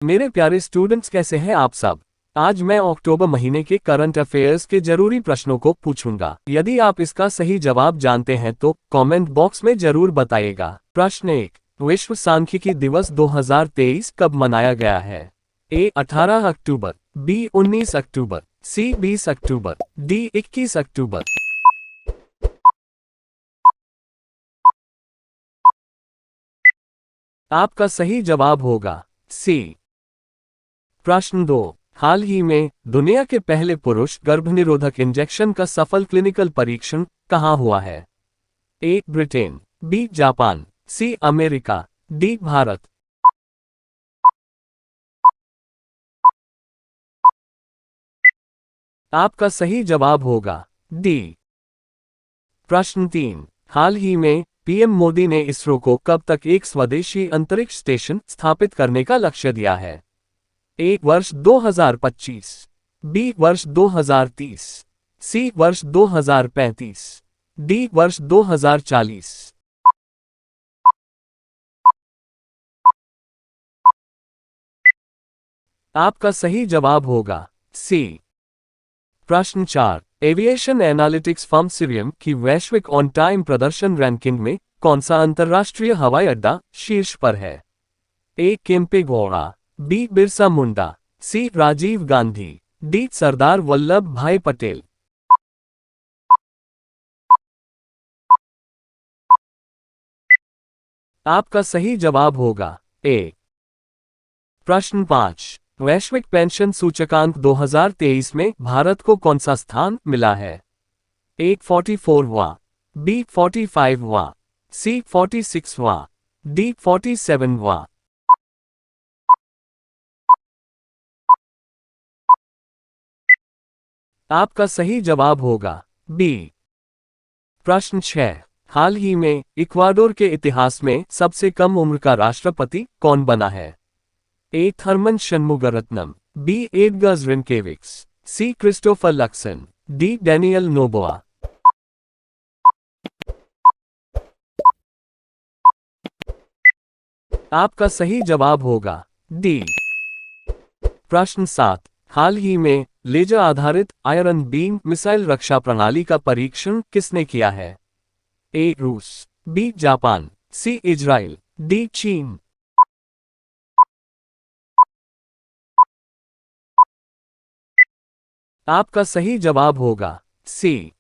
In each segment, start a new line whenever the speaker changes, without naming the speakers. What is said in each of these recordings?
मेरे प्यारे स्टूडेंट्स, कैसे हैं आप सब। आज मैं अक्टूबर महीने के करंट अफेयर्स के जरूरी प्रश्नों को पूछूंगा। यदि आप इसका सही जवाब जानते हैं तो कमेंट बॉक्स में जरूर बताइएगा। प्रश्न 1। विश्व सांख्यिकी दिवस 2023 कब मनाया गया है? ए 18 अक्टूबर, बी 19 अक्टूबर, सी 20 अक्टूबर, डी 21 अक्टूबर। आपका सही जवाब होगा सी। प्रश्न 2। हाल ही में दुनिया के पहले पुरुष गर्भनिरोधक इंजेक्शन का सफल क्लिनिकल परीक्षण कहाँ हुआ है? A Britain, B Japan, C America, D Bharat. आपका सही जवाब होगा डी। प्रश्न 3। हाल ही में पीएम मोदी ने इसरो को कब तक एक स्वदेशी अंतरिक्ष स्टेशन स्थापित करने का लक्ष्य दिया है? ए वर्ष 2025, बी वर्ष 2030, सी वर्ष 2035, डी वर्ष 2040। आपका सही जवाब होगा सी। प्रश्न 4। एविएशन एनालिटिक्स फर्म सीरियम की वैश्विक ऑन टाइम प्रदर्शन रैंकिंग में कौन सा अंतर्राष्ट्रीय हवाई अड्डा शीर्ष पर है? ए केम्पेगौड़ा, बी बिरसा मुंडा, सी राजीव गांधी, डी सरदार वल्लभ भाई पटेल। आपका सही जवाब होगा ए। प्रश्न 5। वैश्विक पेंशन सूचकांक 2023 में भारत को कौन सा स्थान मिला है? ए 44वां, बी 45वां, सी 46वां, डी 47वां। आपका सही जवाब होगा बी। प्रश्न 6। हाल ही में इक्वाडोर के इतिहास में सबसे कम उम्र का राष्ट्रपति कौन बना है? A Tharman Shanmugaratnam, B Edgars Rinkevics, C Christopher Luxon, D Daniel Noboa. आपका सही जवाब होगा डी। प्रश्न 7। हाल ही में लेजर आधारित आयरन बीम मिसाइल रक्षा प्रणाली का परीक्षण किसने किया है? ए रूस, B Japan, C Israel, D चीन। आपका सही जवाब होगा सी।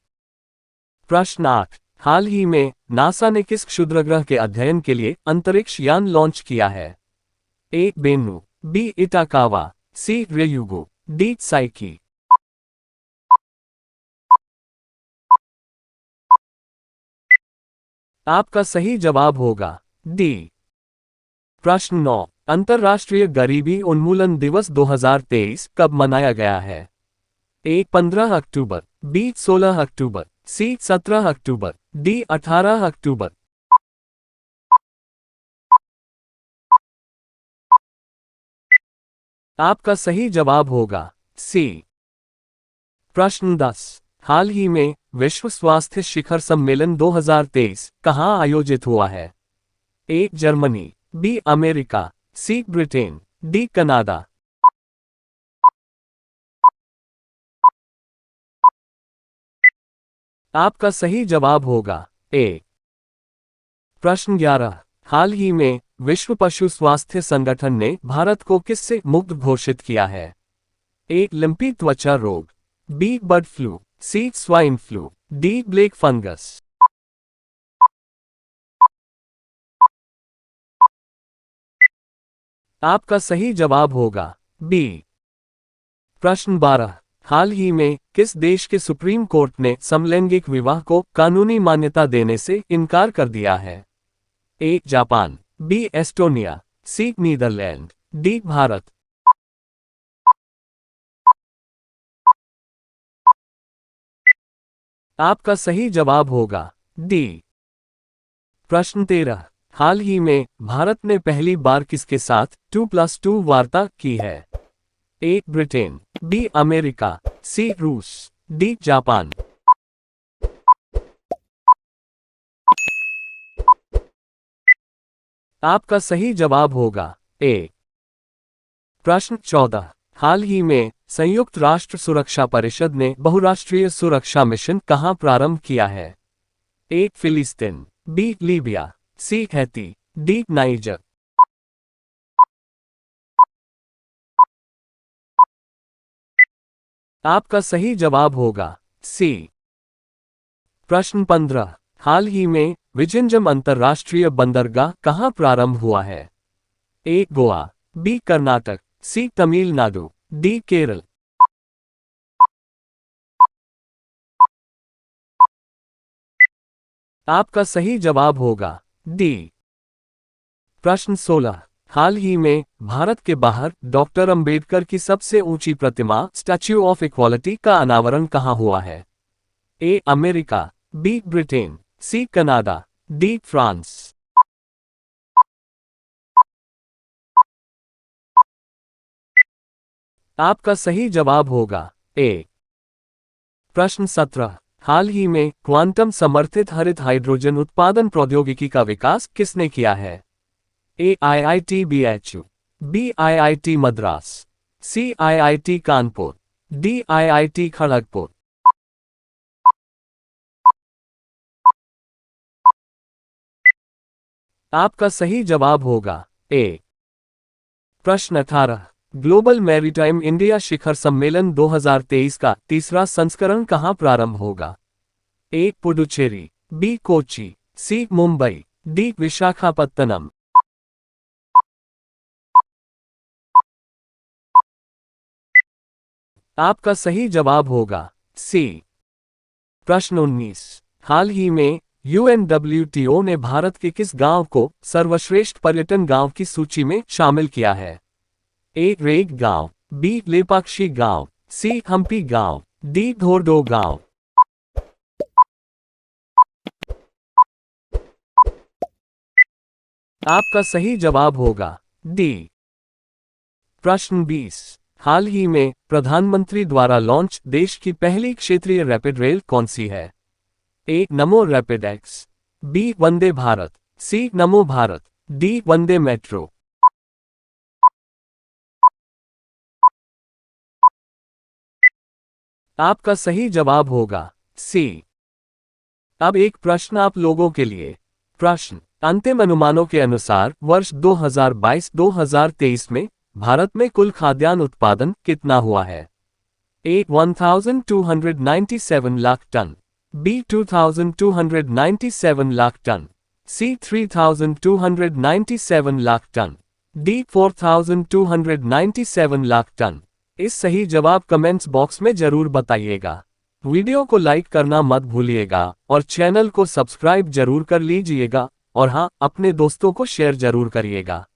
प्रश्न 8। हाल ही में नासा ने किस क्षुद्रग्रह के अध्ययन के लिए अंतरिक्ष यान लॉन्च किया है? ए बेनू, बी इटाकावा, सी रेयुगो, डी साइकी। आपका सही जवाब होगा डी। प्रश्न 9। अंतर्राष्ट्रीय गरीबी उन्मूलन दिवस 2023 कब मनाया गया है? ए 15 अक्टूबर, बी 16 अक्टूबर, सी 17 अक्टूबर, डी 18 अक्टूबर। आपका सही जवाब होगा सी। प्रश्न 10। हाल ही में विश्व स्वास्थ्य शिखर सम्मेलन 2023 कहाँ आयोजित हुआ है? A Germany, B America, C Britain, D Canada. आपका सही जवाब होगा ए। प्रश्न 11। हाल ही में विश्व पशु स्वास्थ्य संगठन ने भारत को किससे मुक्त घोषित किया है? ए लिम्पी त्वचा रोग, B bird flu, C swine flu, D black fungus. आपका सही जवाब होगा बी। प्रश्न 12। हाल ही में किस देश के सुप्रीम कोर्ट ने समलैंगिक विवाह को कानूनी मान्यता देने से इनकार कर दिया है? A Japan, B Estonia, C Netherland, D Bharat. आपका सही जवाब होगा डी। प्रश्न 13। हाल ही में भारत ने पहली बार किसके साथ 2+2 वार्ता की है? ए ब्रिटेन, बी अमेरिका, सी रूस, डी जापान। आपका सही जवाब होगा ए। प्रश्न 14। हाल ही में संयुक्त राष्ट्र सुरक्षा परिषद ने बहुराष्ट्रीय सुरक्षा मिशन कहां प्रारंभ किया है? ए फिलिस्तीन, बी लीबिया, सी हैती, डी नाइजर। आपका सही जवाब होगा सी। प्रश्न 15। हाल ही में विजिंजम अंतर्राष्ट्रीय बंदरगाह कहां प्रारंभ हुआ है? ए गोवा, बी कर्नाटक, सी तमिलनाडु, डी केरल। आपका सही जवाब होगा डी। प्रश्न 16। हाल ही में भारत के बाहर डॉक्टर अंबेडकर की सबसे ऊंची प्रतिमा स्टैच्यू ऑफ इक्वालिटी का अनावरण कहां हुआ है? A America, B Britain, C Canada, D France. आपका सही जवाब होगा ए। प्रश्न 17। हाल ही में क्वांटम समर्थित हरित हाइड्रोजन उत्पादन प्रौद्योगिकी का विकास किसने किया है? A IIT BHU, B IIT Madras, C IIT Kanpur, D IIT Kharagpur. आपका सही जवाब होगा ए। प्रश्न 18। ग्लोबल मैरीटाइम इंडिया शिखर सम्मेलन 2023 का तीसरा संस्करण कहां प्रारंभ होगा? ए पुडुचेरी, बी कोची, सी मुंबई, डी विशाखापत्तनम। आपका सही जवाब होगा सी। प्रश्न 19। हाल ही में UNWTO ने भारत के किस गांव को सर्वश्रेष्ठ पर्यटन गांव की सूची में शामिल किया है? ए रेग गांव, बी लेपाक्षी गांव, सी हम्पी गांव, डी धोर्डो गांव। आपका सही जवाब होगा डी। प्रश्न 20। हाल ही में प्रधानमंत्री द्वारा लॉन्च देश की पहली क्षेत्रीय रैपिड रेल कौन सी है? ए नमो rapid x, B Vande Bharat, सी नमो भारत, डी वंदे मेट्रो। आपका सही जवाब होगा सी। अब एक प्रश्न आप लोगों के लिए। प्रश्न। अंतिम अनुमानों के अनुसार वर्ष 2022-2023 में भारत में कुल खाद्यान्न उत्पादन कितना हुआ है? A 1297 lakh ton, B 2297 lakh ton, C 3297 lakh ton, D 4297 lakh ton. इस सही जवाब कमेंट्स बॉक्स में जरूर बताइएगा। वीडियो को लाइक करना मत भूलिएगा और चैनल को सब्सक्राइब जरूर कर लीजिएगा और हाँ, अपने दोस्तों को शेयर जरूर करिएगा।